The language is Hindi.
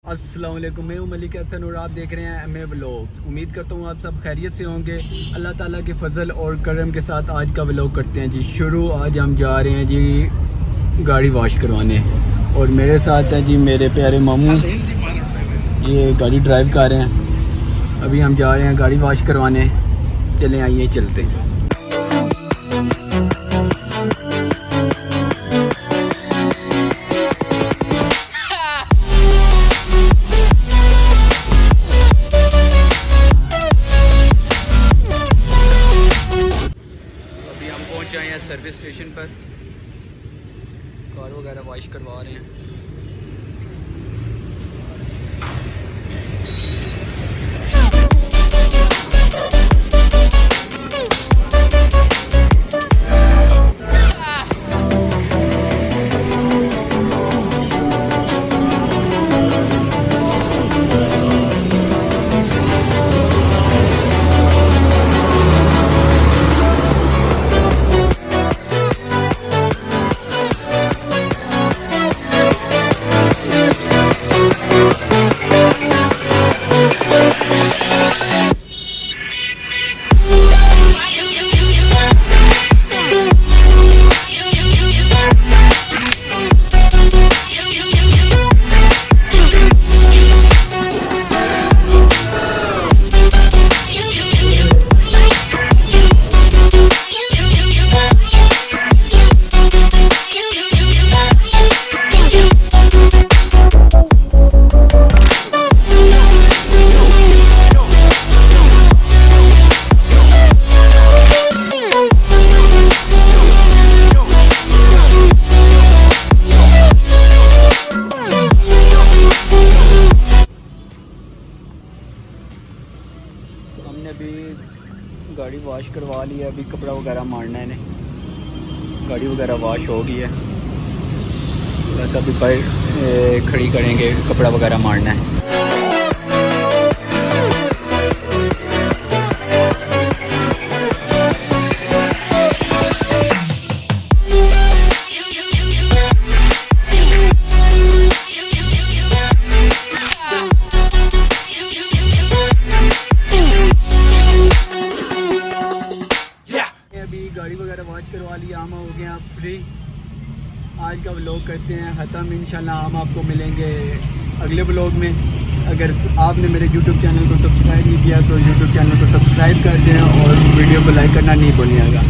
अस्सलाम वालेकुम, मैं हूं मलिक हसन और आप देख रहे हैं एम ए व्लॉग। उम्मीद करता हूं आप सब खैरियत से होंगे। अल्लाह ताला के फजल और करम के साथ आज का व्लॉग करते हैं जी शुरू। आज हम जा रहे हैं जी गाड़ी वॉश करवाने और मेरे साथ हैं जी मेरे प्यारे मामू, ये गाड़ी ड्राइव कर रहे हैं। अभी हम जा रहे हैं गाड़ी वॉश करवाने। चलें आइए चलते हैं। सर्विस स्टेशन पर कार वगैरह वॉश करवा रहे हैं। हमने अभी गाड़ी वॉश करवा ली है, अभी कपड़ा वगैरह मारना है इन्हें। गाड़ी वगैरह वॉश हो गई है, बस अभी पर खड़ी करेंगे, कपड़ा वगैरह मारना है। गाड़ी वगैरह वॉश करवा लिया, हम हो गए आप फ्री। आज का व्लॉग करते हैं ख़त्म। इंशाल्लाह हम आपको मिलेंगे अगले व्लॉग में। अगर आपने मेरे YouTube चैनल को सब्सक्राइब नहीं किया तो YouTube चैनल को सब्सक्राइब कर दें और वीडियो को लाइक करना नहीं भूलिएगा।